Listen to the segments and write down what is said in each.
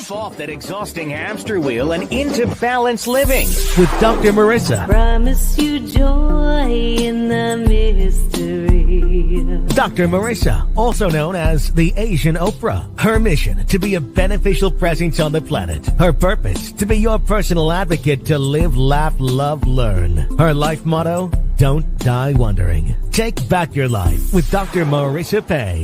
Jump off that exhausting hamster wheel and into balanced living with Dr. Marissa. Promise you joy in the mystery. Dr. Marissa, also known as the Asian Oprah. Her mission, to be a beneficial presence on the planet. Her purpose, to be your personal advocate to live, laugh, love, learn. Her life motto, don't die wondering. Take back your life with Dr. Marissa Pay.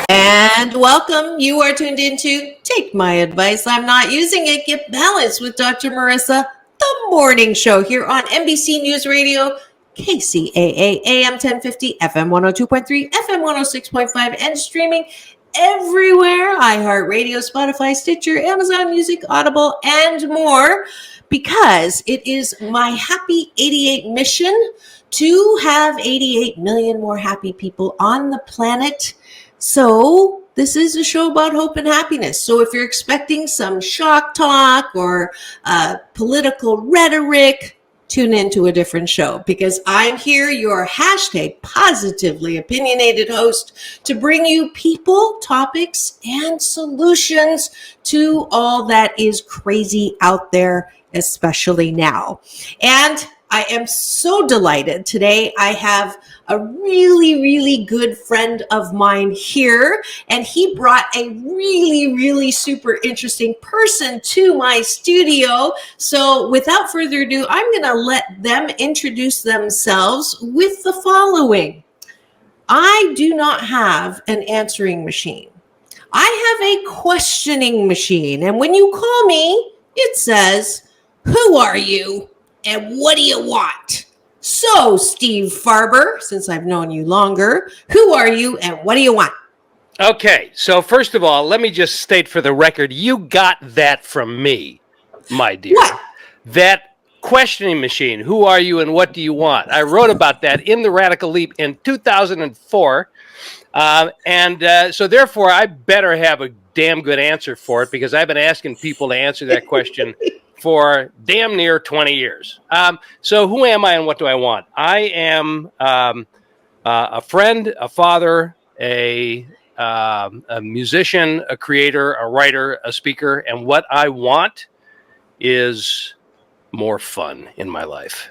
And welcome. You are tuned into Take My Advice. I'm not using it. Get balanced with Dr. Marissa, the morning show here on NBC News Radio, KCAA, AM 1050, FM 102.3, FM 106.5, and streaming everywhere. iHeartRadio, Spotify, Stitcher, Amazon Music, Audible, and more. Because it is my Happy 88 mission to have 88 million more happy people on the planet. So this is a show about hope and happiness. So if you're expecting some shock talk or political rhetoric, tune into a different show, because I'm here, your hashtag positively opinionated host, to bring you people, topics, and solutions to all that is crazy out there, especially now. And I am so delighted today. I have a really, really good friend of mine here, and he brought a really, really super interesting person to my studio. So without further ado, I'm going to let them introduce themselves with the following. I do not have an answering machine. I have a questioning machine. And when you call me, it says, "Who are you? And what do you want?" So, Steve Farber, since I've known you longer, who are you and what do you want? Okay, so first of all, let me just state for the record, you got that from me, my dear. What? That questioning machine, who are you and what do you want? I wrote about that in The Radical Leap in 2004. So therefore, I better have a damn good answer for it, because I've been asking people to answer that question for damn near 20 years. So who am I and what do I want? I am a friend, a father, a musician, a creator, a writer, a speaker. And what I want is more fun in my life.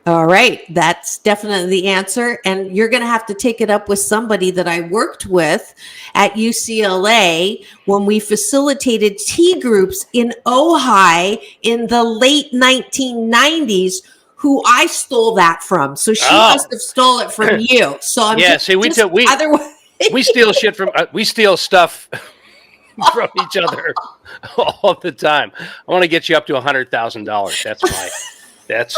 All right. That's definitely the answer. And you're going to have to take it up with somebody that I worked with at UCLA when we facilitated tea groups in Ojai in the late 1990s, who I stole that from. So she must have stole it from you. So I'm we steal shit from, we steal stuff from each other all the time. I want to get you up to $100,000. That's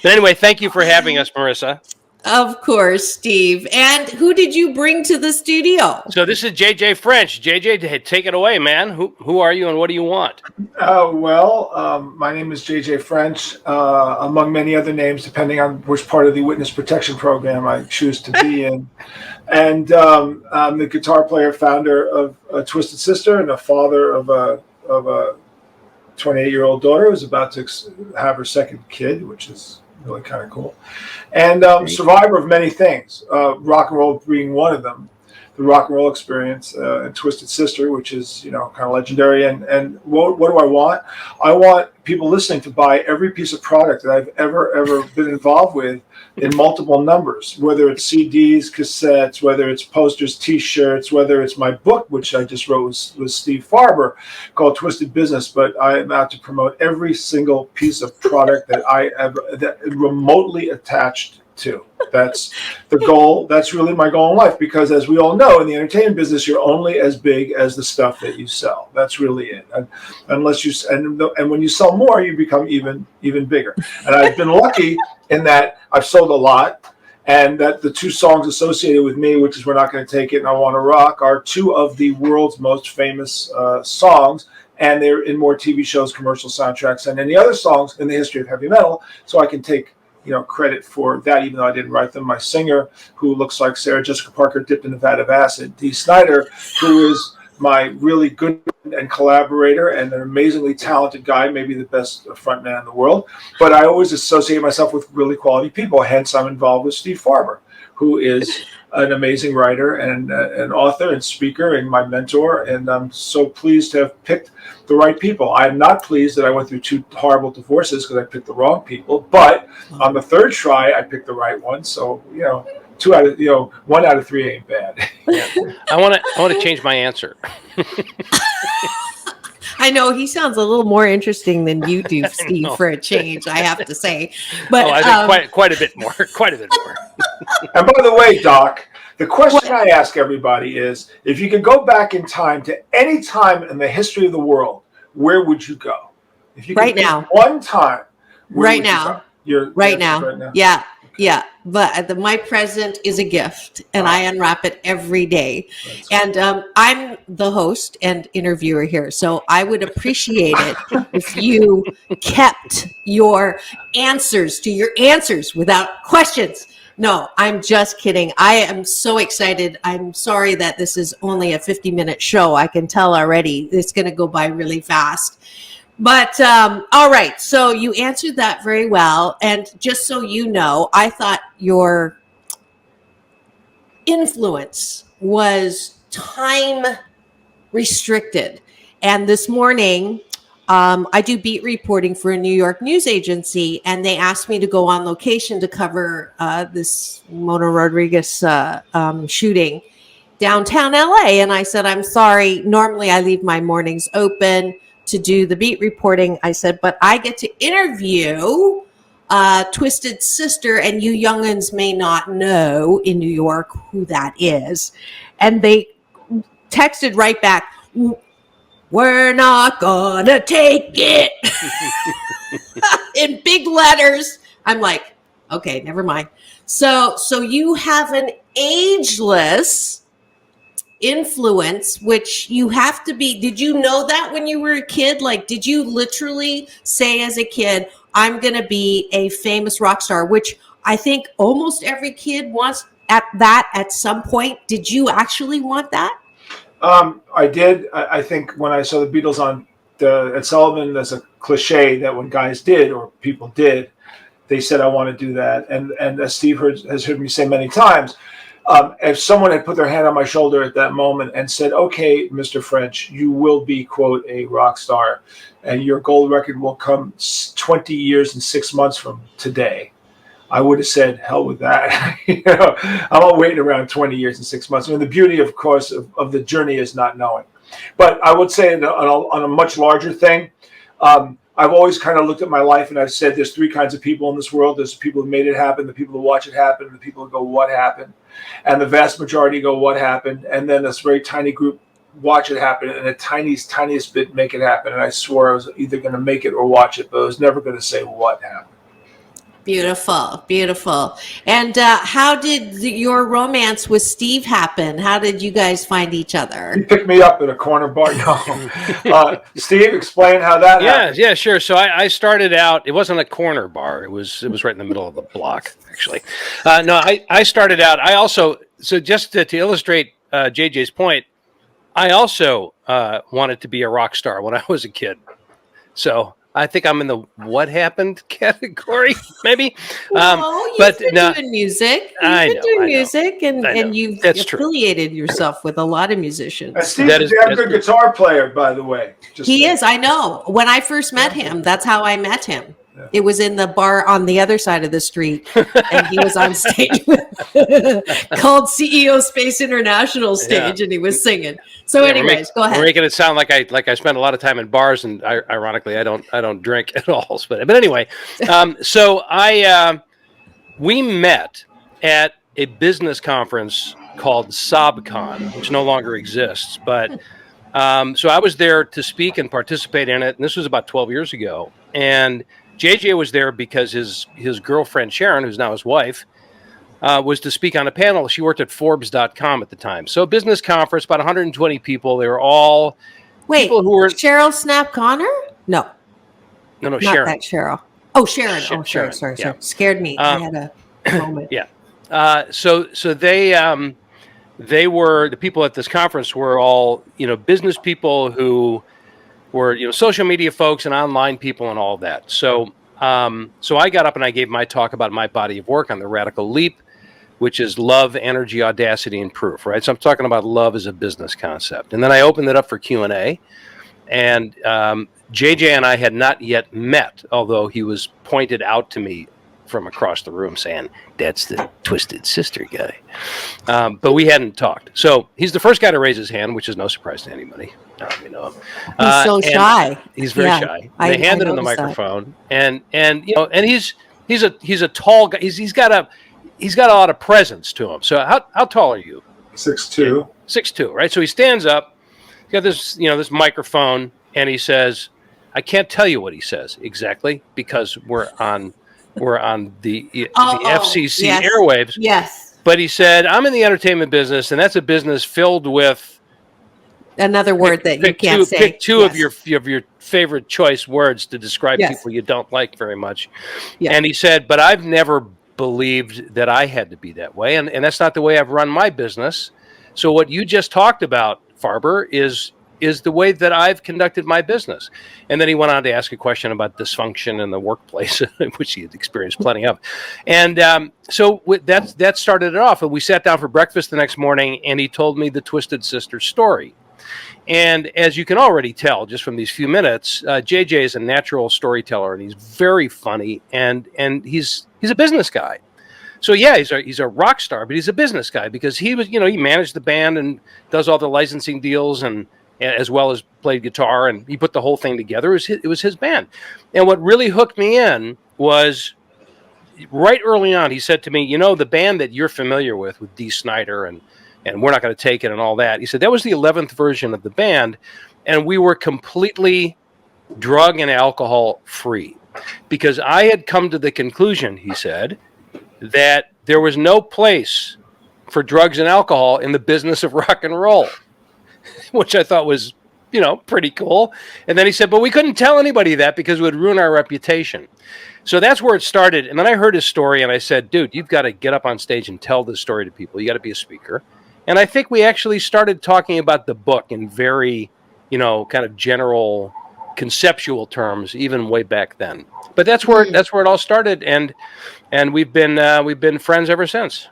But anyway, thank you for having us, Marissa. Of course, Steve. And who did you bring to the studio? So this is JJ French. JJ, take it away, man. Who are you and what do you want? My name is JJ French, among many other names, depending on which part of the witness protection program I choose to be in. And I'm the guitar player, founder of Twisted Sister, and a father of a 28-year-old daughter who's about to have her second kid, which is really kind of cool. And survivor of many things, rock and roll being one of them. The rock and roll experience and Twisted Sister, which is, kind of legendary. And what do I want? I want people listening to buy every piece of product that I've ever been involved with in multiple numbers, whether it's CDs, cassettes, whether it's posters, T-shirts, whether it's my book, which I just wrote with Steve Farber, called Twisted Business. But I am out to promote every single piece of product that remotely attached to. That's the goal. That's really my goal in life, because as we all know, in the entertainment business, you're only as big as the stuff that you sell. That's really it. And when you sell more, you become even bigger. And I've been lucky in that I've sold a lot, and that the two songs associated with me, which is We're Not Going to Take It and I Want to Rock, are two of the world's most famous songs. And they're in more TV shows, commercial soundtracks, and any other songs in the history of heavy metal. So I can take credit for that, even though I didn't write them. My singer, who looks like Sarah Jessica Parker dipped in a vat of acid, Dee Snider, who is my really good and collaborator and an amazingly talented guy, maybe the best frontman in the world. But I always associate myself with really quality people. Hence, I'm involved with Steve Farber, who is an amazing writer and an author and speaker and my mentor. And I'm so pleased to have picked the right people. I'm not pleased that I went through 2 horrible divorces because I picked the wrong people. But on the 3rd try, I picked the right one. So, 1 out of 3 ain't bad. Yeah. I want to change my answer. I know he sounds a little more interesting than you do, Steve, for a change, I have to say. But I think quite a bit more. Quite a bit more. And by the way, Doc, the question I ask everybody is, if you could go back in time to any time in the history of the world, where would you go? If you could right now, one time, right now, right now, yeah. Yeah, but my present is a gift, and I unwrap it every day. And I'm the host and interviewer here, so I would appreciate it if you kept your answers to your answers without questions. No, I'm just kidding. I am so excited. I'm sorry that this is only a 50-minute show. I can tell already it's going to go by really fast. But all right, so you answered that very well. And just so you know, I thought your influence was time restricted. And this morning, I do beat reporting for a New York news agency, and they asked me to go on location to cover this Mona Rodriguez shooting downtown LA. And I said, I'm sorry, normally I leave my mornings open to do the beat reporting. I said, but I get to interview Twisted Sister, and you youngins may not know in New York who that is. And they texted right back, we're not gonna take it in big letters. I'm like, okay, never mind. So you have an ageless influence, which you have to be. Did you know that when you were a kid? Like, did you literally say as a kid, I'm going to be a famous rock star, which I think almost every kid wants at some point. Did you actually want that? I did. I think when I saw the Beatles on Ed Sullivan, there's a cliche that when guys did or people did, they said, I want to do that. And as Steve has heard me say many times, if someone had put their hand on my shoulder at that moment and said, okay, Mr. French, you will be, quote, a rock star, and your gold record will come 20 years and 6 months from today, I would have said, hell with that. I'm not waiting around 20 years and 6 months. I mean, the beauty, of course, of the journey is not knowing. But I would say on a much larger thing, I've always kind of looked at my life and I've said there's 3 kinds of people in this world. There's the people who made it happen, the people who watch it happen, and the people who go, what happened? And the vast majority go, what happened? And then this very tiny group watch it happen, and the tiniest bit make it happen. And I swore I was either going to make it or watch it, but I was never going to say what happened. Beautiful, beautiful. And how did your romance with Steve happen? How did you guys find each other? He picked me up at a corner bar. No. Steve, explain how that happened. Yeah, sure. So I started out, it wasn't a corner bar. It was right in the middle of the block, actually. I started out, so just to illustrate JJ's point, I also wanted to be a rock star when I was a kid. So I think I'm in the what happened category, maybe. You've been doing music. You've been doing music, and you've affiliated yourself with a lot of musicians. Steve's a damn good guitar player, by the way. He is, I know. When I first met him, that's how I met him. Yeah. It was in the bar on the other side of the street, and he was on stage called CEO Space International stage, and he was singing. So, anyways, go ahead. We're making it sound like I spend a lot of time in bars, and ironically, I don't drink at all. But anyway, so we met at a business conference called SobCon, which no longer exists, but. So I was there to speak and participate in it, and this was about 12 years ago. And JJ was there because his girlfriend, Sharon, who's now his wife, was to speak on a panel. She worked at Forbes.com at the time. So business conference, about 120 people. They were all people who were... Cheryl Snap Connor? No, Sharon. Not that Cheryl. Oh, Sharon. Sharon. Sorry. Scared me. I had a moment. Yeah. So they were, the people at this conference were all, business people who were, social media folks and online people and all of that. So I got up and I gave my talk about my body of work on the Radical Leap, which is love, energy, audacity, and proof, right? So I'm talking about love as a business concept. And then I opened it up for Q&A. And JJ and I had not yet met, although he was pointed out to me from across the room saying, that's the Twisted Sister guy. But we hadn't talked. So he's the first guy to raise his hand, which is no surprise to anybody. You know him. He's so shy. He's very shy. They handed him the microphone, that. and you know, and he's a tall guy. He's got a lot of presence to him. So how tall are you? 6'2". 6'2", right? So he stands up. He's got this microphone, and he says, I can't tell you what he says exactly because we're on the FCC airwaves. Yes. But he said, I'm in the entertainment business, and that's a business filled with another word that you can't say. Pick two of your favorite choice words to describe people you don't like very much. Yes. And he said, but I've never believed that I had to be that way, and that's not the way I've run my business. So what you just talked about, Farber, is the way that I've conducted my business. And then he went on to ask a question about dysfunction in the workplace, which he had experienced plenty of. And so that started it off. And we sat down for breakfast the next morning, and he told me the Twisted Sister story. And as you can already tell, just from these few minutes, JJ is a natural storyteller, and he's very funny, and he's a business guy. So yeah, he's a rock star, but he's a business guy because he managed the band and does all the licensing deals and as well as played guitar, and he put the whole thing together. It was his band. And what really hooked me in was right early on, he said to me, the band that you're familiar with Dee Snider and We're Not Going to Take It and all that. He said that was the 11th version of the band, and we were completely drug and alcohol free because I had come to the conclusion, he said, that there was no place for drugs and alcohol in the business of rock and roll, which I thought was, pretty cool. And then he said, but we couldn't tell anybody that because it would ruin our reputation. So that's where it started. And then I heard his story and I said, dude, you've got to get up on stage and tell this story to people. You got to be a speaker. And I think we actually started talking about the book in very, kind of general conceptual terms, even way back then. But that's where it all started, and we've been friends ever since.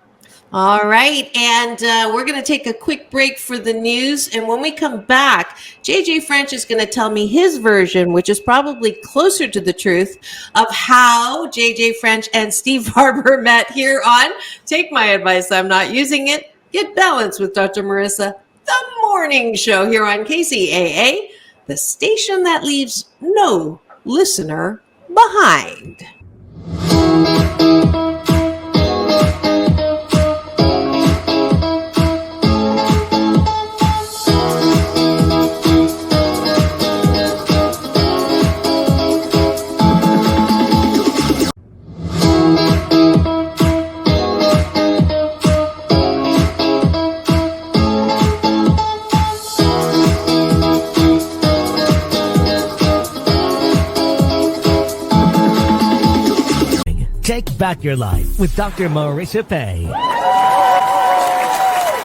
All right, and we're going to take a quick break for the news, and when we come back, JJ French is going to tell me his version, which is probably closer to the truth, of how JJ French and Steve Farber met here on Take My Advice, I'm Not Using It, Get Balanced with Dr. Marissa, the morning show here on KCAA, the station that leaves no listener behind. Take back your life with Dr. Marissa Pay.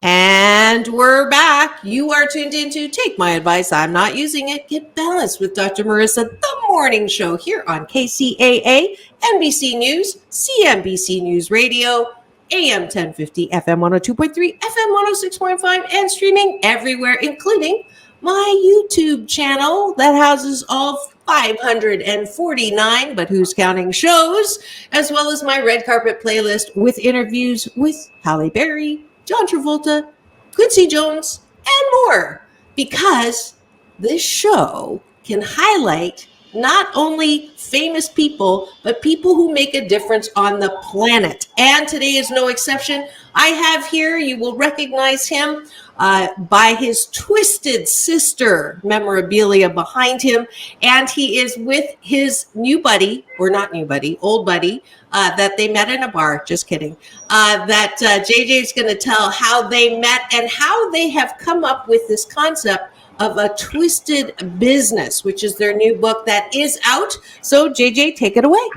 And we're back. You are tuned into Take My Advice, I'm Not Using It, Get Balanced with Dr. Marissa, the morning show here on KCAA, NBC News, CNBC News Radio, AM 1050, FM 102.3, FM 106.5, and streaming everywhere, including my YouTube channel that houses all 549, but who's counting shows, as well as my red carpet playlist with interviews with Halle Berry, John Travolta, Quincy Jones, and more. Because this show can highlight not only famous people, but people who make a difference on the planet. And today is no exception. I have here, you will recognize him by his Twisted Sister memorabilia behind him. And he is with his new buddy, or not new buddy, old buddy, that they met in a bar. Just kidding. That JJ is going to tell how they met and how they have come up with this concept of a twisted business, which is their new book that is out. So JJ, take it away.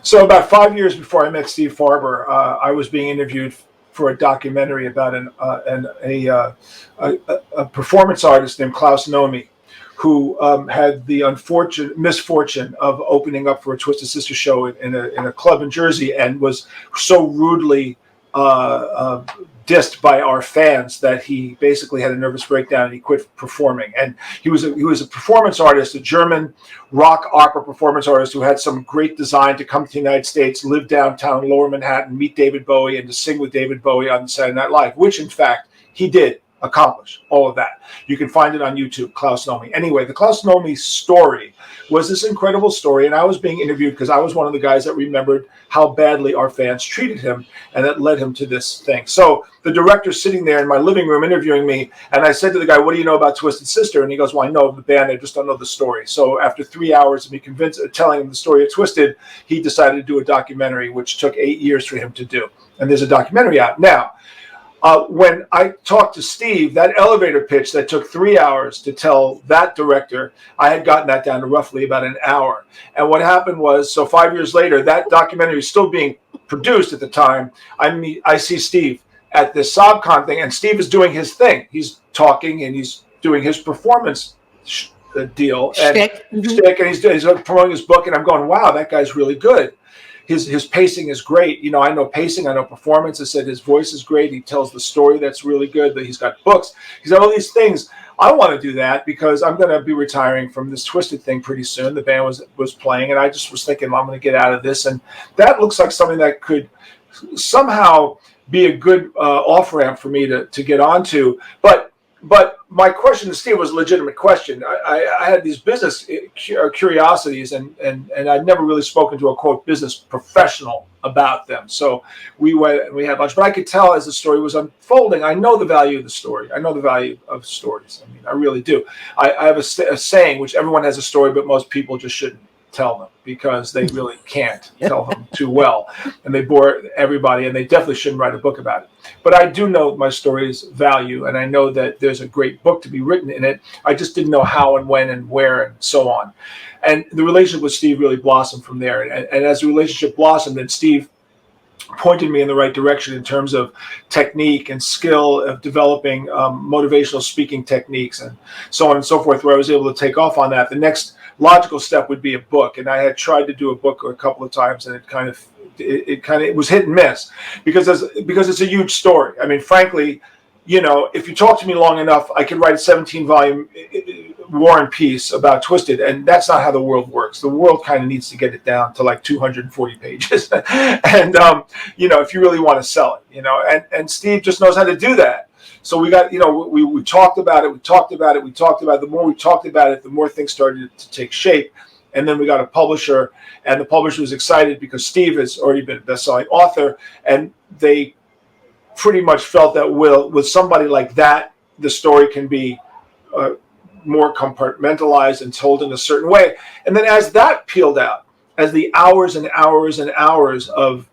So about 5 years before I met Steve Farber, I was being interviewed for a documentary about a performance artist named Klaus Nomi, who had the misfortune of opening up for a Twisted Sister show in a club in Jersey, and was so rudely dissed by our fans that he basically had a nervous breakdown and he quit performing. And he was a performance artist, a German rock opera performance artist who had some great design to come to the United States, live downtown Lower Manhattan, meet David Bowie, and to sing with David Bowie on Saturday Night Live, which in fact he did accomplish all of that. You can find it on YouTube, Klaus Nomi. Anyway, the Klaus Nomi story was this incredible story, and I was being interviewed because I was one of the guys that remembered how badly our fans treated him, and that led him to this thing. So the director's sitting there in my living room interviewing me, and I said to the guy, "What do you know about Twisted Sister?" And he goes, "Well, I know of the band, I just don't know the story." So after 3 hours of me telling him the story of Twisted, he decided to do a documentary, which took 8 years for him to do. And there's a documentary out now. When I talked to Steve, that elevator pitch that took 3 hours to tell that director, I had gotten that down to roughly about an hour. And what happened was, so 5 years later, that documentary is still being produced at the time. I see Steve at this SobCon thing, and Steve is doing his thing. He's talking and he's doing his performance deal and Shtick. and he's promoting his book, and I'm going, wow, that guy's really good. His pacing is great. You know, I know pacing, I know performance. I said his voice is great. He tells the story that's really good. That he's got books. He's got all these things. I want to do that because I'm going to be retiring from this Twisted thing pretty soon. The band was playing, and I just was thinking I'm going to get out of this. And that looks like something that could somehow be a good off ramp for me to get onto. But my question to Steve was a legitimate question. I had these business curiosities, and I'd never really spoken to a, quote, business professional about them. So we went and we had lunch. But I could tell as the story was unfolding, I know the value of the story. I know the value of stories. I mean, I really do. I have a saying, which everyone has a story, but most people just shouldn't tell them because they really can't tell them too well, and they bore everybody, and they definitely shouldn't write a book about it. But I do know my story's value, and I know that there's a great book to be written in it. I just didn't know how and when and where and so on. And the relationship with Steve really blossomed from there. And as the relationship blossomed, and Steve pointed me in the right direction in terms of technique and skill of developing motivational speaking techniques and so on and so forth, where I was able to take off on that. The next logical step would be a book, and I had tried to do a book a couple of times, and it was hit and miss because it's a huge story. I mean, frankly, you know, if you talk to me long enough, I could write a 17-volume War and Peace about Twisted, and that's not how the world works. The world kind of needs to get it down to like 240 pages, and you know, if you really want to sell it, you know, and Steve just knows how to do that. So we got, you know, we talked about it. The more we talked about it, the more things started to take shape. And then we got a publisher, and the publisher was excited because Steve has already been a best-selling author, and they pretty much felt that with somebody like that, the story can be more compartmentalized and told in a certain way. And then as that peeled out, as the hours and hours and hours of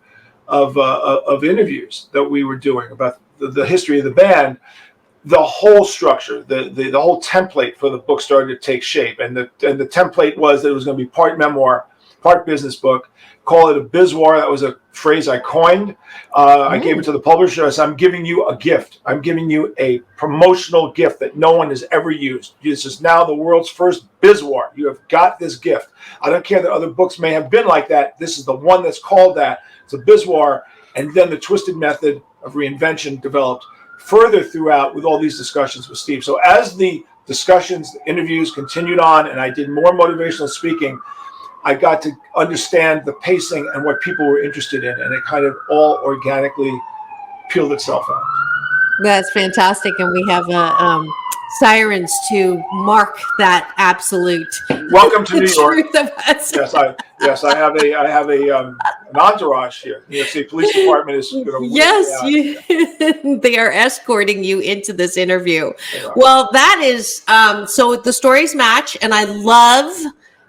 interviews that we were doing about the history of the band, the whole structure, the whole template for the book started to take shape. And the template was that it was going to be part memoir, part business book. Call it a BizMoir. That was a phrase I coined. I gave it to the publisher. I said, I'm giving you a gift. I'm giving you a promotional gift that no one has ever used. This is now the world's first BizMoir. You have got this gift. I don't care that other books may have been like that. This is the one that's called that. It's a BizMoir. And then the Twisted method of reinvention developed further throughout with all these discussions with Steve. So as the discussions, the interviews continued on, and I did more motivational speaking, I got to understand the pacing and what people were interested in, and it kind of all organically peeled itself out. That's fantastic, and we have sirens to mark that absolute. Welcome to New York. Truth of us. Yes, I have an entourage here. You see, police department is. They are escorting you into this interview. Well, that is so the stories match, and I love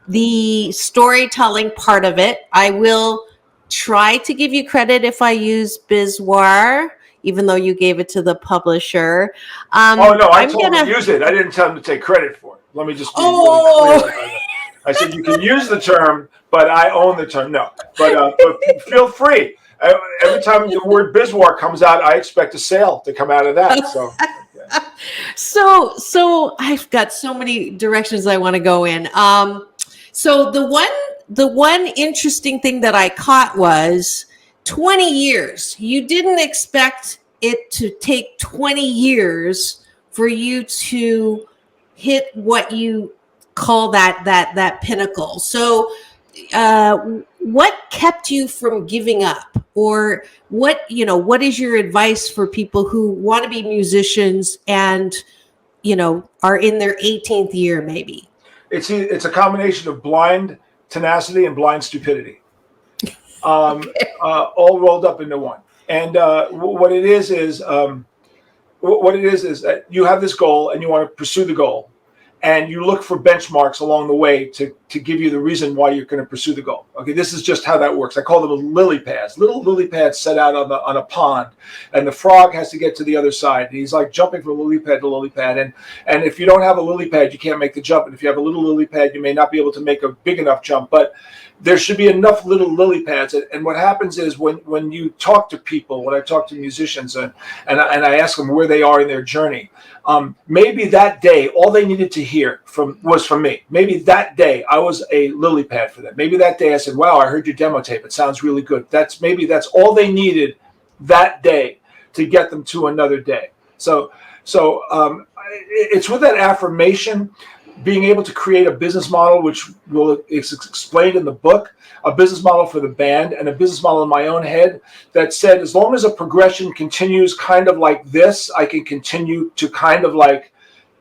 the storytelling part of it. I will try to give you credit if I use BizMoir, even though you gave it to the publisher. I told him to use it. I didn't tell him to take credit for it. Let me just be really clear. I said you can use the term, but I own the term. No, but feel free. Every time the word BizMoir comes out, I expect a sale to come out of that. So. Okay. So I've got so many directions I want to go in. So the one interesting thing that I caught was 20 years. You didn't expect it to take 20 years for you to hit what you call that pinnacle. So what kept you from giving up, or what is your advice for people who want to be musicians and are in their 18th year maybe? It's a combination of blind tenacity and blind stupidity, all rolled up into one. And what it is that you have this goal and you want to pursue the goal, and you look for benchmarks along the way to give you the reason why you're going to pursue the goal. Okay, this is just how that works. I call them lily pads. Little lily pads set out on a pond, and the frog has to get to the other side. He's like jumping from lily pad to lily pad, and if you don't have a lily pad, you can't make the jump. And if you have a little lily pad, you may not be able to make a big enough jump. But there should be enough little lily pads. And what happens is when you talk to people, when I talk to musicians and I ask them where they are in their journey, maybe that day all they needed to hear was from me. Maybe that day I was a lily pad for them. Maybe that day I said, "Wow, I heard your demo tape. It sounds really good." That's all they needed that day to get them to another day. So it's with that affirmation, being able to create a business model, which is explained in the book, a business model for the band and a business model in my own head that said, as long as a progression continues kind of like this, I can continue to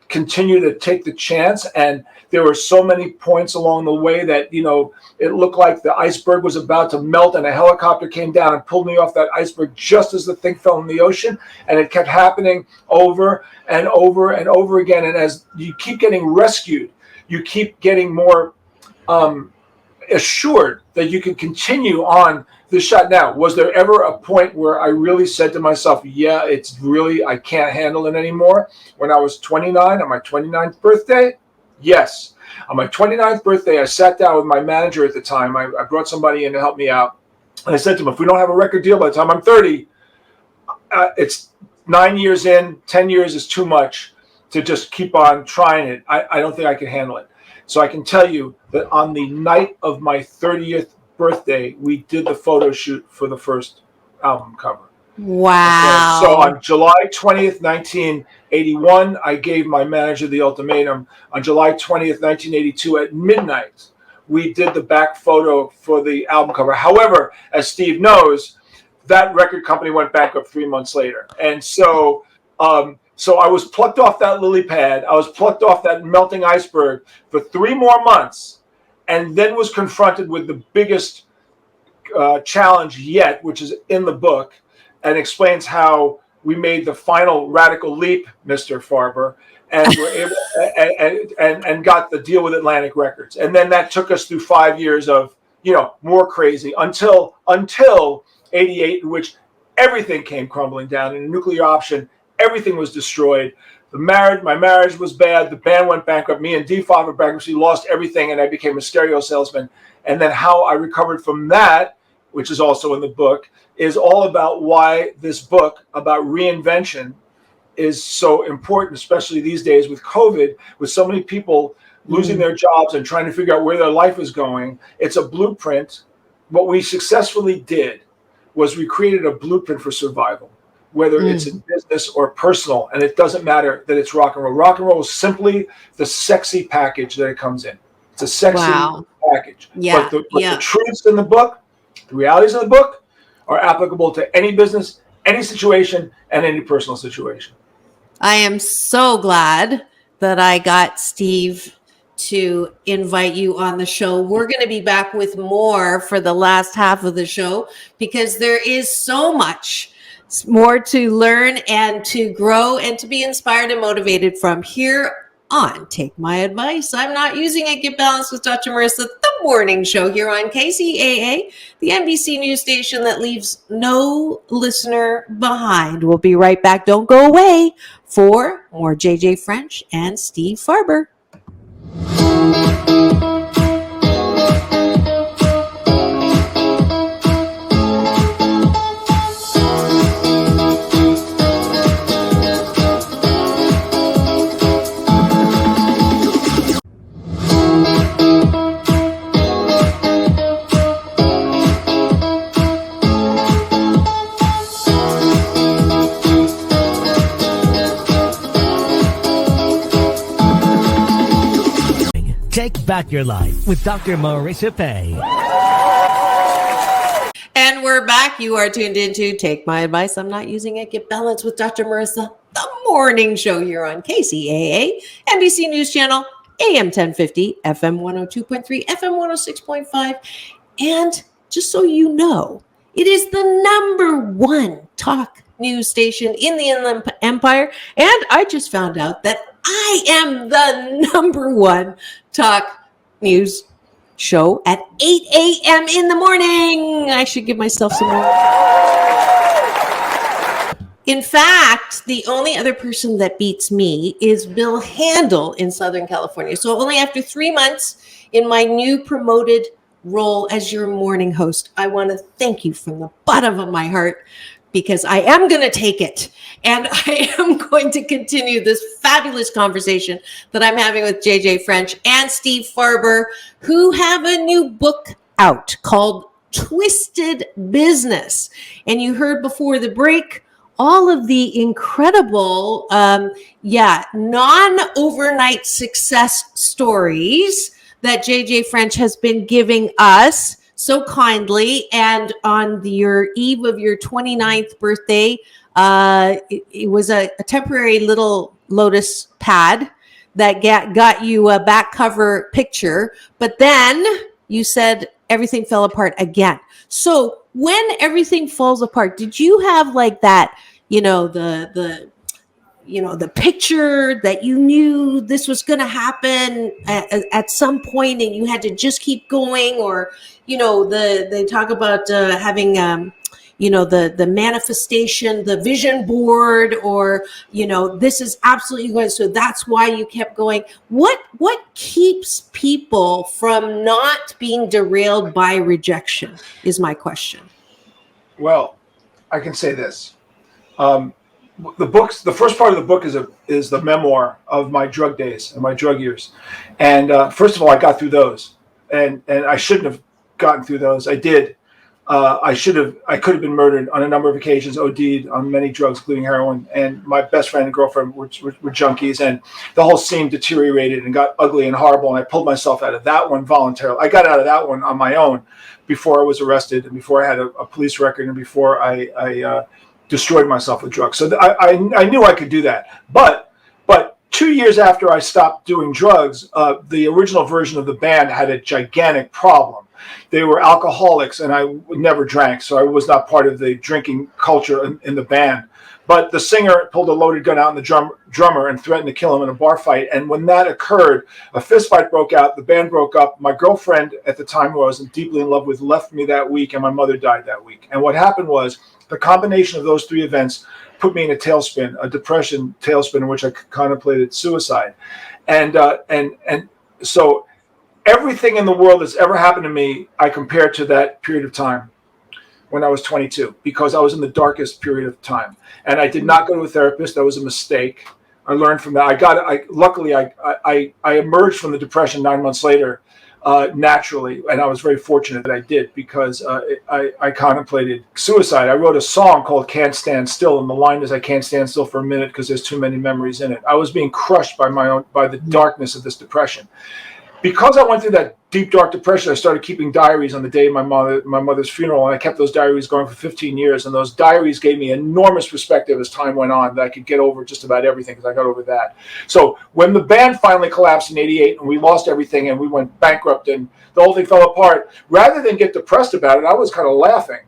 continue to take the chance. And there were so many points along the way that, it looked like the iceberg was about to melt and a helicopter came down and pulled me off that iceberg just as the thing fell in the ocean. And it kept happening over and over and over again. And as you keep getting rescued, you keep getting more assured that you can continue on this shot. Now, was there ever a point where I really said to myself, yeah, I can't handle it anymore? When I was 29, on my 29th birthday? Yes. On my 29th birthday, I sat down with my manager at the time. I brought somebody in to help me out. And I said to him, if we don't have a record deal by the time I'm 30, it's 9 years in, 10 years is too much to just keep on trying it. I don't think I can handle it. So I can tell you that on the night of my 30th birthday, we did the photo shoot for the first album cover. Wow. So on July 20th, 1981, I gave my manager the ultimatum. On July 20th, 1982 at midnight, we did the back photo for the album cover. However, as Steve knows, that record company went bankrupt 3 months later. And so I was plucked off that lily pad. I was plucked off that melting iceberg for 3 more months, and then was confronted with the biggest challenge yet, which is in the book, and explains how we made the final radical leap, Mr. Farber, and were able and got the deal with Atlantic Records. And then that took us through 5 years of more crazy until 88, in which everything came crumbling down. In a nuclear option, everything was destroyed. My marriage was bad. The band went bankrupt. Me and Dee filed for bankruptcy, lost everything, and I became a stereo salesman. And then how I recovered from that, which is also in the book, is all about why this book about reinvention is so important, especially these days with COVID, with so many people losing their jobs and trying to figure out where their life is going. It's a blueprint. What we successfully did was we created a blueprint for survival, whether it's in business or personal, and it doesn't matter that it's rock and roll. Rock and roll is simply the sexy package that it comes in. It's a sexy package. Yeah. But the truths in the book, the realities of the book, are applicable to any business, any situation, and any personal situation. I am so glad that I got Steve to invite you on the show. We're going to be back with more for the last half of the show, because there is so much more to learn and to grow and to be inspired and motivated from here on Take My Advice. I'm Not Using It. Get Balanced with Dr. Marissa, the morning show here on KCAA, the NBC news station that leaves no listener behind. We'll be right back. Don't go away for more JJ French and Steve Farber. Take back your life with Dr. Marissa Pay. And we're back. You are tuned into Take My Advice. I'm not using it. Get Balance with Dr. Marissa, the morning show here on KCAA, NBC News Channel, AM 1050, FM 102.3, FM 106.5. And just so you know, it is the #1 talk news station in the Inland Empire. And I just found out that I am the #1 talk news show at 8 a.m. in the morning. I should give myself some more. In fact, the only other person that beats me is Bill Handel in Southern California. So only after 3 months in my new promoted role as your morning host, I want to thank you from the bottom of my heart, because I am going to take it. And I am going to continue this fabulous conversation that I'm having with JJ French and Steve Farber, who have a new book out called Twisted Business. And you heard before the break all of the incredible, non-overnight success stories that JJ French has been giving us so kindly. And on your eve of your 29th birthday, it was a temporary little lotus pad that got you a back cover picture. But then you said everything fell apart again. So when everything falls apart, did you have like that, the picture that you knew this was going to happen at some point and you had to just keep going? Or, they talk about having, the manifestation, the vision board, or, this is absolutely going. So that's why you kept going. What keeps people from not being derailed by rejection is my question. Well, I can say this. The first part of the book is the memoir of my drug days and my drug years. And first of all, I got through those, and I shouldn't have gotten through those. I did. I could have been murdered on a number of occasions, OD'd on many drugs, including heroin. And my best friend and girlfriend were junkies, and the whole scene deteriorated and got ugly and horrible. And I pulled myself out of that one voluntarily. I got out of that one on my own before I was arrested, and before I had a police record, and before I destroyed myself with drugs. So I knew I could do that. But 2 years after I stopped doing drugs, the original version of the band had a gigantic problem. They were alcoholics, and I never drank, so I was not part of the drinking culture in the band. But the singer pulled a loaded gun out on the drummer and threatened to kill him in a bar fight. And when that occurred, a fist fight broke out. The band broke up. My girlfriend at the time, who I was deeply in love with, left me that week, and my mother died that week. And what happened was, the combination of those three events put me in a tailspin, a depression tailspin, in which I contemplated suicide. And so everything in the world that's ever happened to me, I compare to that period of time when I was 22, because I was in the darkest period of time. And I did not go to a therapist. That was a mistake. I learned from that. Luckily, I emerged from the depression 9 months later, naturally, and I was very fortunate that I did, because I contemplated suicide. I wrote a song called Can't Stand Still, and the line is, I can't stand still for a minute because there's too many memories in it. I was being crushed by the darkness of this depression. Because I went through that deep, dark depression, I started keeping diaries on the day of my mother's funeral, and I kept those diaries going for 15 years, and those diaries gave me enormous perspective as time went on, that I could get over just about everything, because I got over that. So when the band finally collapsed in '88 and we lost everything and we went bankrupt and the whole thing fell apart, rather than get depressed about it, I was kind of laughing.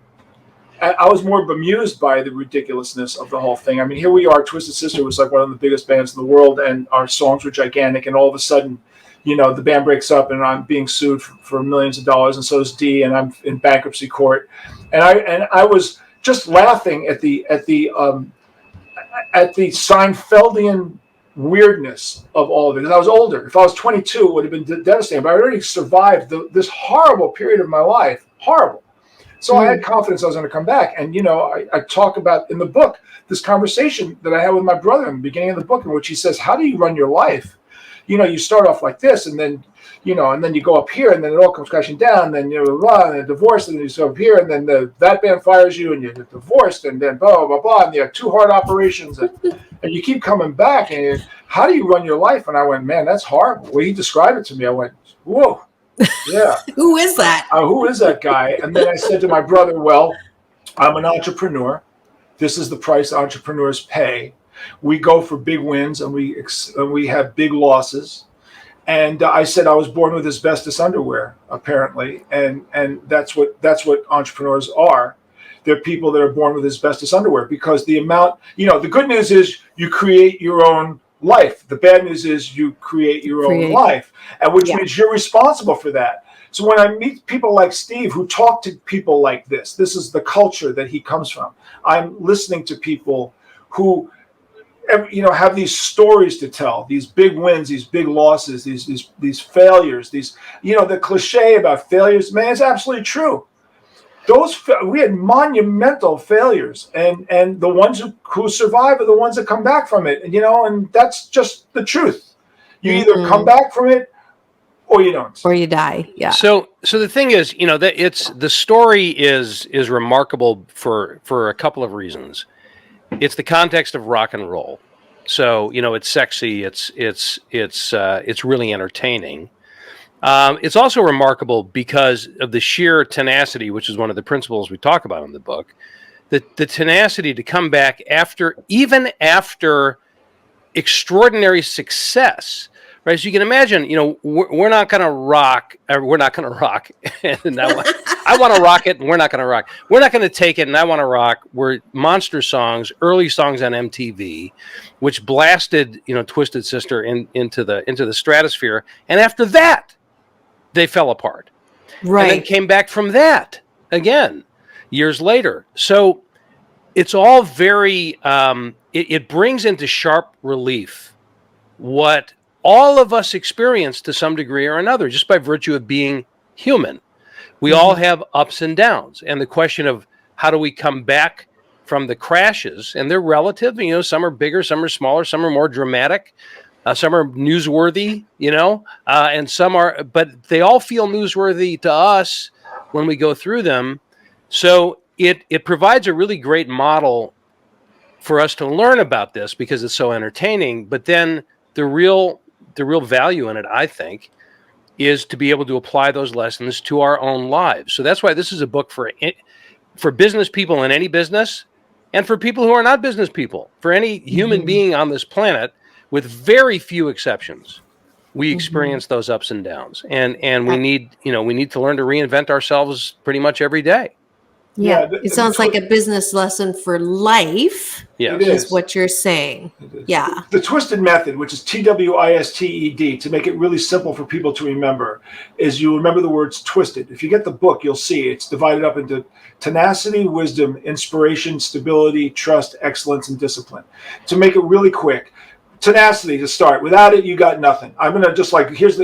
I was more bemused by the ridiculousness of the whole thing. I mean, here we are, Twisted Sister was like one of the biggest bands in the world, and our songs were gigantic, and all of a sudden, the band breaks up, and I'm being sued for millions of dollars, and so is Dee, and I'm in bankruptcy court, and I was just laughing at the Seinfeldian weirdness of all of it. Because I was older. If I was 22, it would have been devastating. But I already survived this horrible period of my life. Horrible. So I had confidence I was going to come back. And I talk about in the book this conversation that I had with my brother in the beginning of the book, in which he says, "How do you run your life? You start off like this, and then and then you go up here, and then it all comes crashing down. And then and a divorce, and then you go up here, and then that band fires you, and you get divorced, and then blah blah blah, and you have 2 heart operations, and you keep coming back. And how do you run your life? And I went, man, that's horrible. When he described it to me, I went, whoa, yeah. Who is that? Who is that guy? And then I said to my brother, well, I'm an entrepreneur. This is the price entrepreneurs pay. We go for big wins, and we have big losses. And I said I was born with asbestos underwear, apparently, and that's what entrepreneurs are. They're people that are born with asbestos underwear, because the amount, the good news is you create your own life. The bad news is you create your own life, and which means you're responsible for that. So when I meet people like Steve who talk to people like this is the culture that he comes from. I'm listening to people who have these stories to tell, these big wins, these big losses, these failures, the cliche about failures, man, it's absolutely true. We had monumental failures, and the ones who survive are the ones that come back from it. And that's just the truth. You either come back from it or you don't, or you die. Yeah. So the thing is, that the story is remarkable for a couple of reasons. It's the context of rock and roll. So, it's sexy. It's really entertaining. It's also remarkable because of the sheer tenacity, which is one of the principles we talk about in the book, the tenacity to come back even after extraordinary success. Right, so you can imagine, we're not going to rock. We're not going to rock. And I want to rock it, and we're not going to rock. We're not going to take it, and I want to rock. We're monster songs, early songs on MTV, which blasted, Twisted Sister into the stratosphere. And after that, they fell apart. Right, and then came back from that again years later. So it's all very. It brings into sharp relief what all of us experience to some degree or another, just by virtue of being human. We all have ups and downs. And the question of how do we come back from the crashes, and they're relative, some are bigger, some are smaller, some are more dramatic, some are newsworthy, and some are, but they all feel newsworthy to us when we go through them. So it provides a really great model for us to learn about this because it's so entertaining. But then the real value in it, I think, is to be able to apply those lessons to our own lives. So that's why this is a book for business people in any business, and for people who are not business people, for any human being on this planet, with very few exceptions. We experience those ups and downs, and we need to learn to reinvent ourselves pretty much every day. Yeah, it sounds like a business lesson for life. Yeah, is what you're saying. Yeah. The Twisted Method, which is TWISTED, to make it really simple for people to remember, is you remember the words twisted. If you get the book, you'll see it's divided up into tenacity, wisdom, inspiration, stability, trust, excellence, and discipline. To make it really quick, tenacity to start. Without it, you got nothing. I'm gonna just here's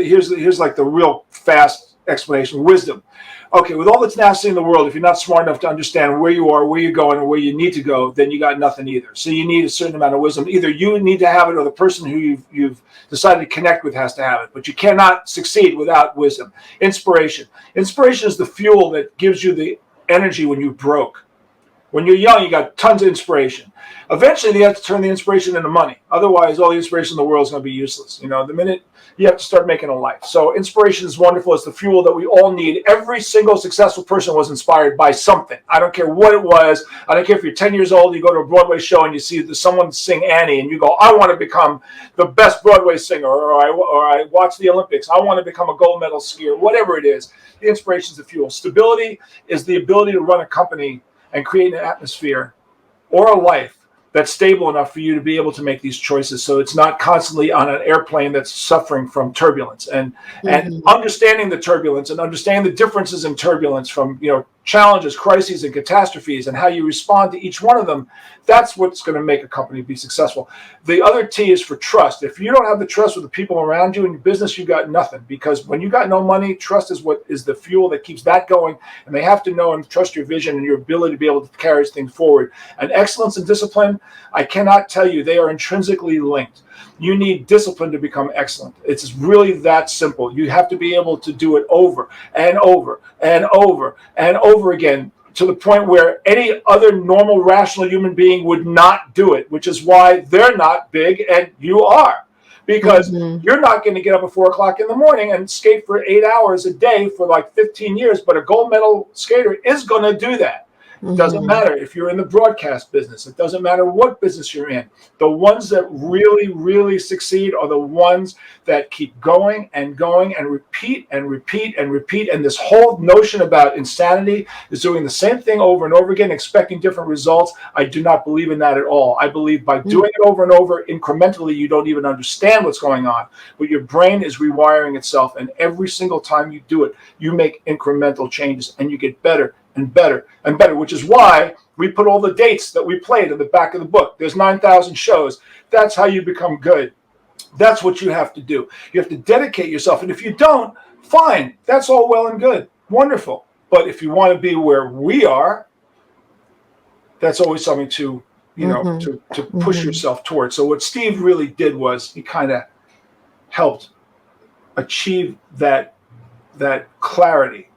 like the real fast explanation. Wisdom. Okay, with all the tenacity in the world, if you're not smart enough to understand where you are, where you're going, or where you need to go, then you got nothing either. So you need a certain amount of wisdom. Either you need to have it, or the person who you've decided to connect with has to have it. But you cannot succeed without wisdom. Inspiration. Inspiration is the fuel that gives you the energy when you're broke. When you're young, you got tons of inspiration. Eventually, you have to turn the inspiration into money. Otherwise, all the inspiration in the world is going to be useless. The minute you have to start making a life. So inspiration is wonderful. It's the fuel that we all need. Every single successful person was inspired by something. I don't care what it was. I don't care if you're 10 years old, you go to a Broadway show and you see someone sing Annie and you go, I want to become the best Broadway singer, or I watch the Olympics. I want to become a gold medal skier, whatever it is. The inspiration is the fuel. Stability is the ability to run a company and create an atmosphere or a life that's stable enough for you to be able to make these choices, so it's not constantly on an airplane that's suffering from turbulence. And understanding the turbulence and understanding the differences in turbulence from challenges, crises, and catastrophes, and how you respond to each one of them, that's what's going to make a company be successful. The other T is for trust. If you don't have the trust with the people around you in your business, you got nothing, because when you got no money, trust is what is the fuel that keeps that going, and they have to know and trust your vision and your ability to be able to carry things forward. And excellence and discipline, I cannot tell you, they are intrinsically linked. You need discipline to become excellent. It's really that simple. You have to be able to do it over and over and over and over again, to the point where any other normal, rational human being would not do it, which is why they're not big and you are. Because you're not going to get up at 4 o'clock in the morning and skate for 8 hours a day for like 15 years, but a gold medal skater is going to do that. It doesn't matter if you're in the broadcast business. It doesn't matter what business you're in. The ones that really, really succeed are the ones that keep going and going and repeat and repeat and repeat. And this whole notion about insanity is doing the same thing over and over again, expecting different results. I do not believe in that at all. I believe by doing it over and over incrementally, you don't even understand what's going on. But your brain is rewiring itself. And every single time you do it, you make incremental changes and you get better and better and better, which is why we put all the dates that we played in the back of the book. There's 9,000 shows. That's how you become good. That's what you have to do. You have to dedicate yourself. And if you don't, fine. That's all well and good. Wonderful. But if you want to be where we are, that's always something to, to push yourself towards. So what Steve really did was he kind of helped achieve that clarity.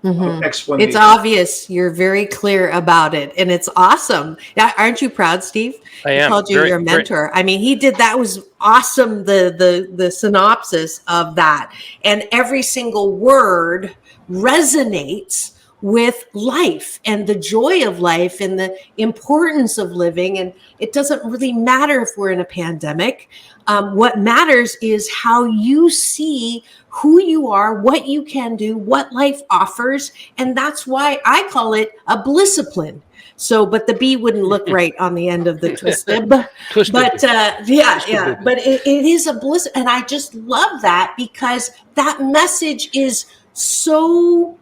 Explanation. It's obvious. You're very clear about it, and it's awesome. Yeah, aren't you proud, Steve? I am. He called you your mentor. I mean, he did. That was awesome. The synopsis of that, and every single word resonates with life and the joy of life and the importance of living. And it doesn't really matter if we're in a pandemic. What matters is how you see who you are, what you can do, what life offers. And that's why I call it a blissipline. So, but the B wouldn't look right on the end of the twisted. But it is a bliss. And I just love that because that message is so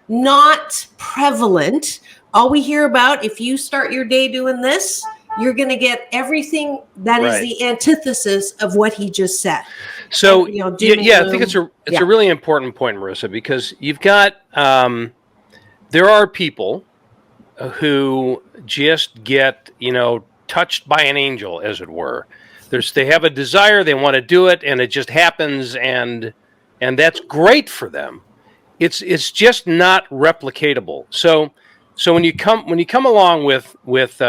not prevalent. All we hear about, if you start your day doing this, you're going to get everything that is the antithesis of what he just said. So, I think it's a really important point, Marissa, because you've got, there are people who just get, touched by an angel, as it were. They have a desire, they want to do it, and it just happens, and that's great for them. It's just not replicatable. So when you come along with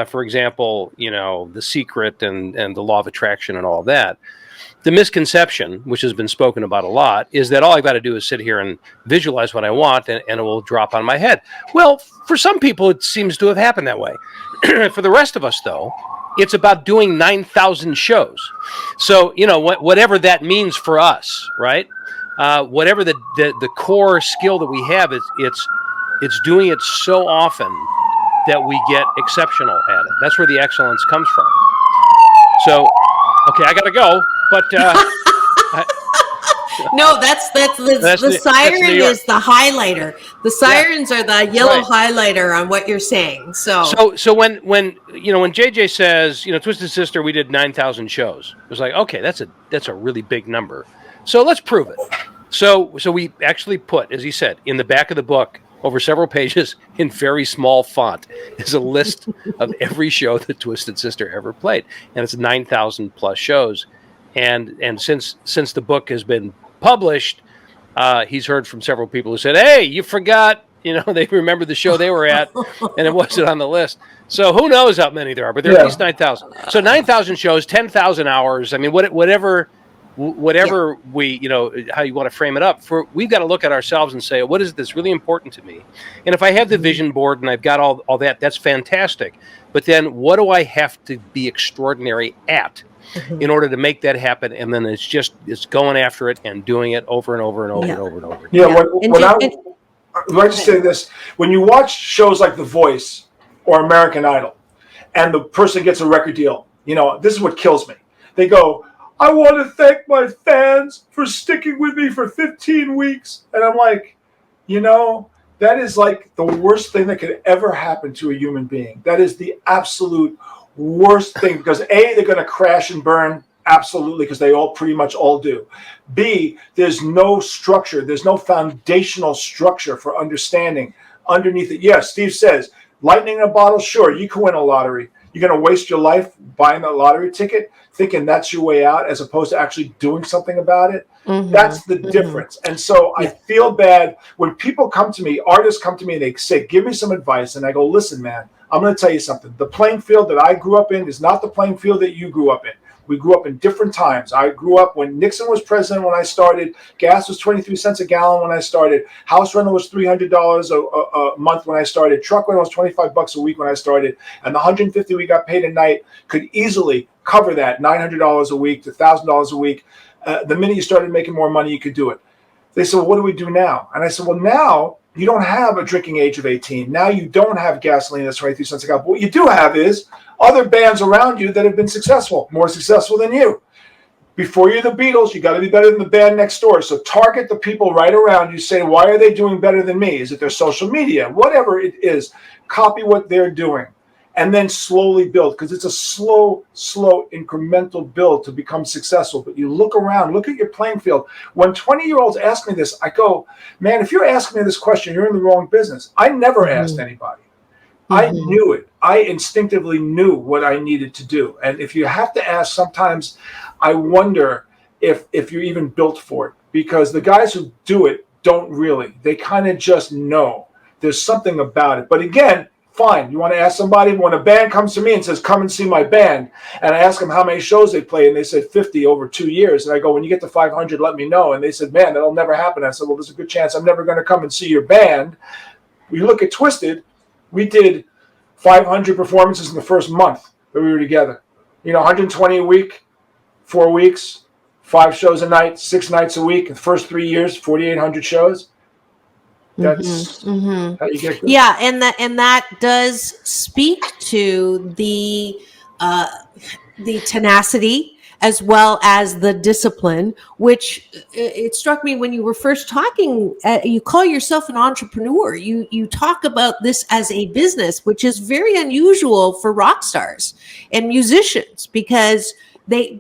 for example, The Secret and the law of attraction and all that, the misconception, which has been spoken about a lot, is that all I've got to do is sit here and visualize what I want and it will drop on my head. Well, for some people, it seems to have happened that way. For the rest of us, though, it's about doing 9,000 shows. So, whatever that means for us, right? Whatever the core skill that we have, it's doing it so often that we get exceptional at it. That's where the excellence comes from. So, okay, I got to go, but no, the siren is the highlighter. The sirens are the yellow highlighter on what you're saying. So when JJ says, Twisted Sister, we did 9,000 shows. It was like, okay, that's a really big number. So let's prove it. So we actually put, as he said, in the back of the book, over several pages in very small font, is a list of every show that Twisted Sister ever played, and it's 9,000 plus shows. And since the book has been published, he's heard from several people who said, "Hey, you forgot." They remember the show they were at, and it wasn't on the list. So who knows how many there are, but there are at least 9,000. So 9,000 shows, 10,000 hours. I mean, whatever we, how you want to frame it up, we've got to look at ourselves and say, what is this really important to me? And if I have the vision board and I've got all that, that's fantastic. But then what do I have to be extraordinary at in order to make that happen? And then it's going after it and doing it over and over and over and over and over. Yeah. Let me say this. When you watch shows like The Voice or American Idol and the person gets a record deal, this is what kills me. They go, "I want to thank my fans for sticking with me for 15 weeks. And I'm like, that is like the worst thing that could ever happen to a human being. That is the absolute worst thing because A, they're going to crash and burn. Absolutely, because they all pretty much all do. B, there's no structure. There's no foundational structure for understanding underneath it. Yes, Steve says, lightning in a bottle, sure, you can win a lottery. You're going to waste your life buying a lottery ticket, thinking that's your way out, as opposed to actually doing something about it. That's the difference. And so I feel bad when people come to me, artists come to me and they say, give me some advice. And I go, listen, man, I'm going to tell you something. The playing field that I grew up in is not the playing field that you grew up in. We grew up in different times. I grew up when Nixon was president when I started. Gas was 23 cents a gallon when I started. House rental was $300 a month when I started. Truck rental was $25 a week when I started. And the $150 we got paid a night could easily cover that, $900 a week to $1,000 a week. The minute you started making more money, you could do it. They said, well, what do we do now? And I said, well, now you don't have a drinking age of 18. Now you don't have gasoline that's 23 cents a gallon. But what you do have is other bands around you that have been successful, more successful than you. Before you're the Beatles, you got to be better than the band next door. So target the people right around you. Say, why are they doing better than me? Is it their social media? Whatever it is, copy what they're doing. And then slowly build, because it's a slow incremental build to become successful. But you look around, look at your playing field. When 20-year-olds ask me this, I go, man, if you're asking me this question, you're in the wrong business. I never asked anybody. I knew it. I instinctively knew what I needed to do. And if you have to ask, sometimes I wonder if you're even built for it, because the guys who do it don't really. They kind of just know. There's something about it. But again, fine. You want to ask somebody, when a band comes to me and says, come and see my band, and I ask them how many shows they play, and they said 50 over 2 years. And I go, when you get to 500, let me know. And they said, man, that'll never happen. I said, well, there's a good chance I'm never going to come and see your band. We look at Twisted, we did 500 performances in the first month that we were together. 120 a week, 4 weeks, 5 shows a night, 6 nights a week. In the first 3 years, 4,800 shows. That's how you get good. Yeah, and that does speak to the tenacity as well as the discipline, which it struck me when you were first talking. You call yourself an entrepreneur. You talk about this as a business, which is very unusual for rock stars and musicians, because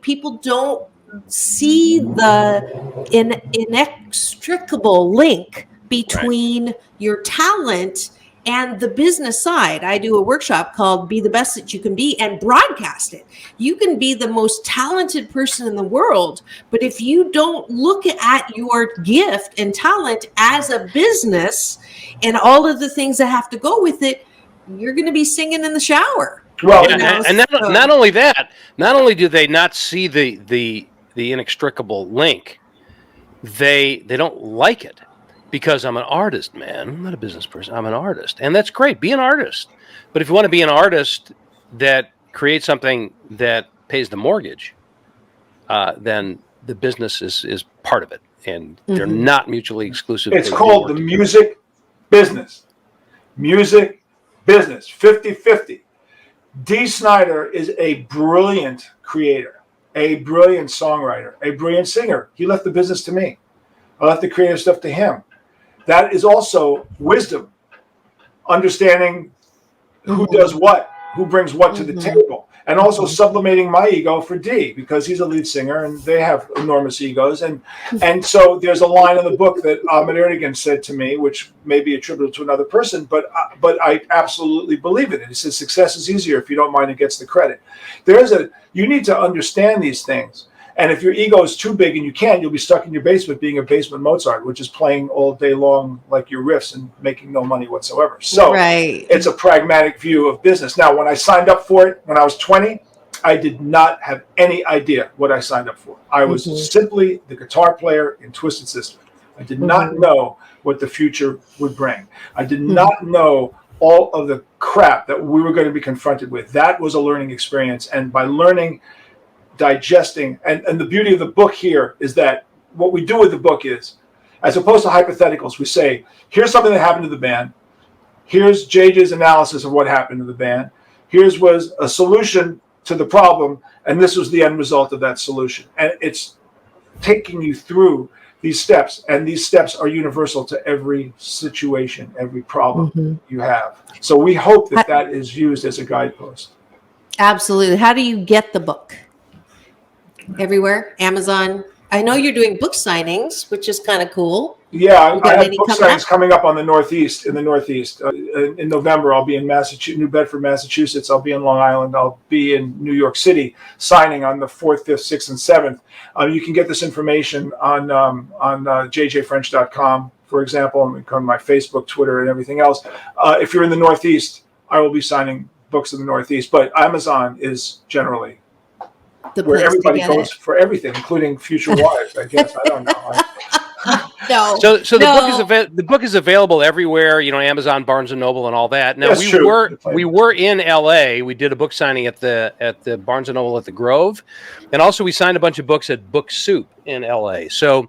people don't see the inextricable link between your talent and the business side. I do a workshop called Be the Best That You Can Be, and broadcast it. You can be the most talented person in the world, but if you don't look at your gift and talent as a business and all of the things that have to go with it, you're going to be singing in the shower. Well, not only that, not only do they not see the inextricable link, they don't like it. Because I'm an artist, man. I'm not a business person. I'm an artist. And that's great. Be an artist. But if you want to be an artist that creates something that pays the mortgage, then the business is part of it. And they're not mutually exclusive. It's called the music business. Music business. 50-50. Dee Snider is a brilliant creator, a brilliant songwriter, a brilliant singer. He left the business to me. I left the creative stuff to him. That is also wisdom, understanding who does what, who brings what to the table, and also sublimating my ego for D, because he's a lead singer and they have enormous egos. And so there's a line in the book that Ahmet Ertegun said to me, which may be attributable to another person, but I absolutely believe it. He says, success is easier if you don't mind who gets the credit. You need to understand these things. And if your ego is too big and you'll be stuck in your basement being a basement Mozart, which is playing all day long like your riffs and making no money whatsoever. So It's a pragmatic view of business. Now, when I signed up for it when I was 20, I did not have any idea what I signed up for. I was simply the guitar player in Twisted Sister. I did not know what the future would bring. I did not know all of the crap that we were going to be confronted with. That was a learning experience. And by learning, digesting, and the beauty of the book here is that what we do with the book is, as opposed to hypotheticals, we say, here's something that happened to the band. Here's JJ's analysis of what happened to the band. Here's was a solution to the problem, and this was the end result of that solution. And it's taking you through these steps, and these steps are universal to every situation, every problem you have. So we hope that is used as a guidepost. Absolutely. How do you get the book? Everywhere? Amazon? I know you're doing book signings, which is kind of cool. Yeah, You I got have any book coming signings up? coming up on the Northeast. In the Northeast, in November, I'll be in Massachusetts, New Bedford, Massachusetts. I'll be in Long Island. I'll be in New York City, signing on the 4th, 5th, 6th, and 7th. You can get this information on jjfrench.com, for example, and on my Facebook, Twitter, and everything else. If you're in the Northeast, I will be signing books in the Northeast. But Amazon is generally The where place to everybody get goes it. for everything, including future wives. I guess I don't know. No, So the book is no. the book is available everywhere, Amazon, Barnes and Noble, and all that. Now That's true. we were in L.A. We did a book signing at the Barnes and Noble at the Grove, and also we signed a bunch of books at Book Soup in L.A. So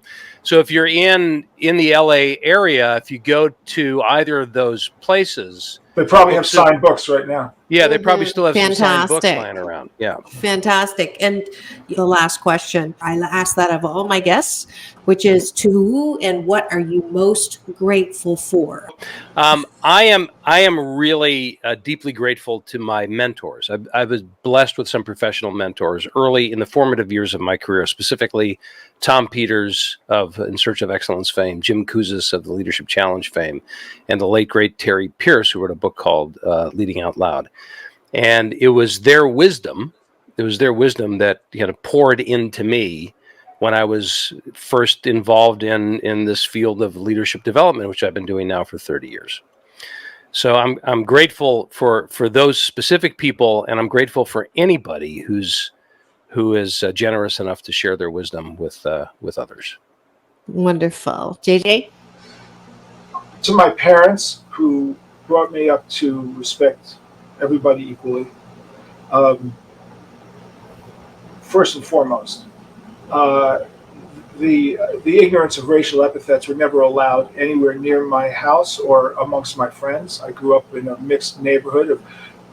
if you're in the L.A. area, if you go to either of those places, They probably Book have Soup, signed books right now. yeah, they probably still have some signed books Fantastic. lying around. Yeah. Fantastic. And the last question, I ask that of all my guests, which is to who and what are you most grateful for? I am really deeply grateful to my mentors. I was blessed with some professional mentors early in the formative years of my career, specifically Tom Peters of In Search of Excellence fame, Jim Kouzes of the Leadership Challenge fame, and the late, great Terry Pierce, who wrote a book called Leading Out Loud. And it was their wisdom that poured into me when I was first involved in this field of leadership development, which I've been doing now for 30 years. So I'm grateful for those specific people, and I'm grateful for anybody who is generous enough to share their wisdom with others. Wonderful. JJ? To my parents, who brought me up to respect everybody equally, first and foremost, the ignorance of racial epithets were never allowed anywhere near my house or amongst my friends. I grew up in a mixed neighborhood of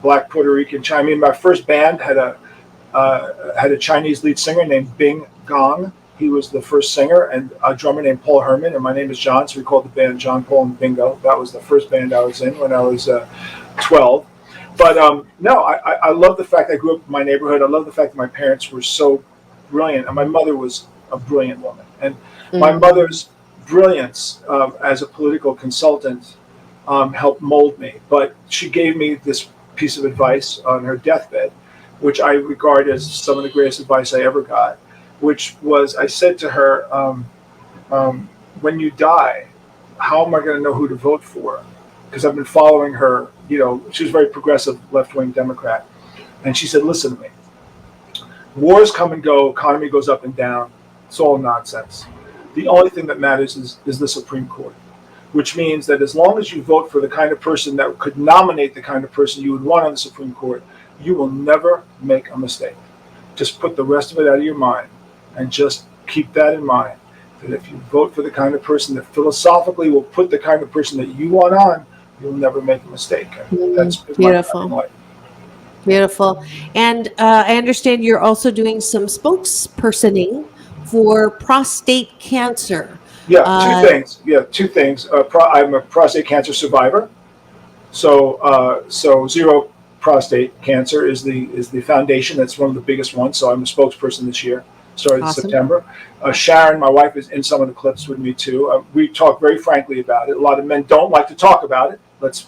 Black, Puerto Rican, Chinese. My first band had a Chinese lead singer named Bing Gong. He was the first singer, and a drummer named Paul Herman, and my name is John, so we called the band John, Paul, and Bingo. That was the first band I was in when I was 12. But no, I love the fact I grew up in my neighborhood. I love the fact that my parents were so brilliant, and my mother was a brilliant woman. And my mother's brilliance as a political consultant helped mold me. But she gave me this piece of advice on her deathbed, which I regard as some of the greatest advice I ever got, which was, I said to her, when you die, how am I going to know who to vote for? Because I've been following her, she was a very progressive left-wing Democrat. And she said, listen to me. Wars come and go, economy goes up and down. It's all nonsense. The only thing that matters is the Supreme Court, which means that as long as you vote for the kind of person that could nominate the kind of person you would want on the Supreme Court, you will never make a mistake. Just put the rest of it out of your mind and just keep that in mind, that if you vote for the kind of person that philosophically will put the kind of person that you want on, you'll never make a mistake. That's beautiful. Beautiful. And I understand you're also doing some spokespersoning for prostate cancer. Yeah, two things. I'm a prostate cancer survivor. So Zero Prostate Cancer is the foundation. That's one of the biggest ones. So I'm a spokesperson this year. Started in September. Sharon, my wife, is in some of the clips with me too. We talk very frankly about it. A lot of men don't like to talk about it. Let's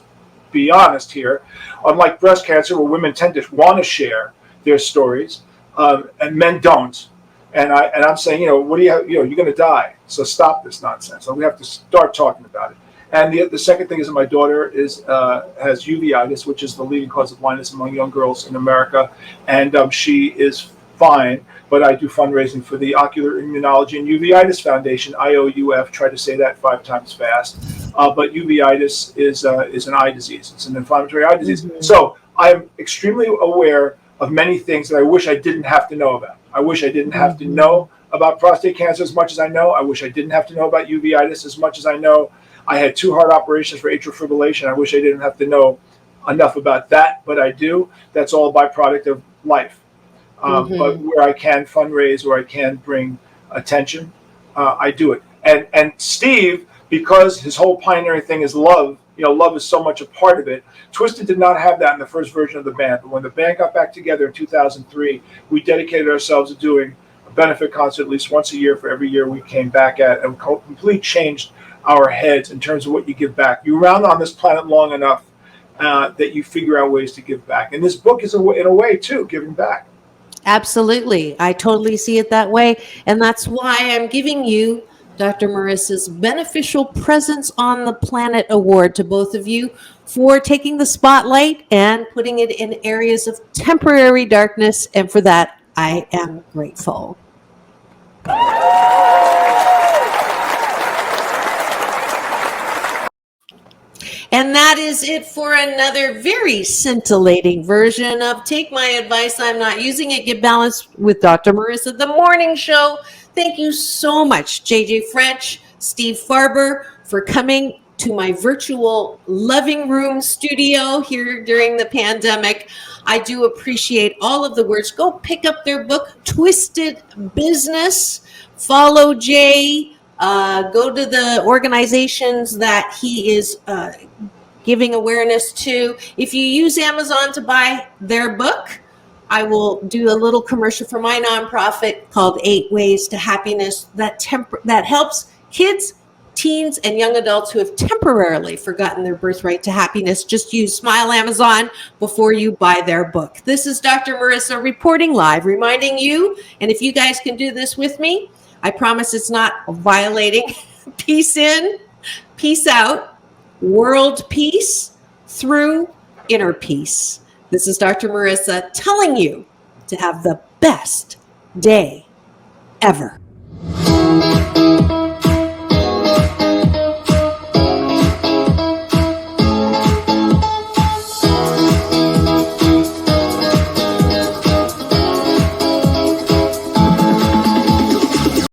be honest here. Unlike breast cancer, where women tend to want to share their stories, and men don't. And I'm saying, what do you're going to die. So stop this nonsense. So we have to start talking about it. And the second thing is that my daughter has uveitis, which is the leading cause of blindness among young girls in America, and she is fine. But I do fundraising for the Ocular Immunology and Uveitis Foundation, IOUF. Try to say that 5 times fast. But uveitis is an eye disease. It's an inflammatory eye disease. Mm-hmm. So I'm extremely aware of many things that I wish I didn't have to know about. I wish I didn't have to know about prostate cancer as much as I know. I wish I didn't have to know about uveitis as much as I know. I had 2 heart operations for atrial fibrillation. I wish I didn't have to know enough about that, but I do. That's all a byproduct of life. But where I can fundraise, where I can bring attention, I do it. And Steve, because his whole pioneering thing is love, love is so much a part of it. Twisted did not have that in the first version of the band. But when the band got back together in 2003, we dedicated ourselves to doing a benefit concert at least once a year for every year we came back at, and completely changed our heads in terms of what you give back. You're around on this planet long enough that you figure out ways to give back. And this book is, in a way, too, giving back. Absolutely. I totally see it that way. And that's why I'm giving you Dr. Marissa's Beneficial Presence on the Planet Award to both of you for taking the spotlight and putting it in areas of temporary darkness. And for that, I am grateful. And that is it for another very scintillating version of Take My Advice, I'm Not Using It, Get Balanced with Dr. Marissa, the morning show. Thank you so much, JJ French, Steve Farber, for coming to my virtual loving room studio here during the pandemic. I do appreciate all of the words. Go pick up their book, Twisted Business. Follow Jay. Go to the organizations that he is giving awareness to. If you use Amazon to buy their book, I will do a little commercial for my nonprofit called 8 Ways to Happiness that helps kids, teens, and young adults who have temporarily forgotten their birthright to happiness. Just use Smile Amazon before you buy their book. This is Dr. Marissa reporting live, reminding you, and if you guys can do this with me, I promise it's not violating peace in, peace out, world peace through inner peace. This is Dr. Marissa telling you to have the best day ever.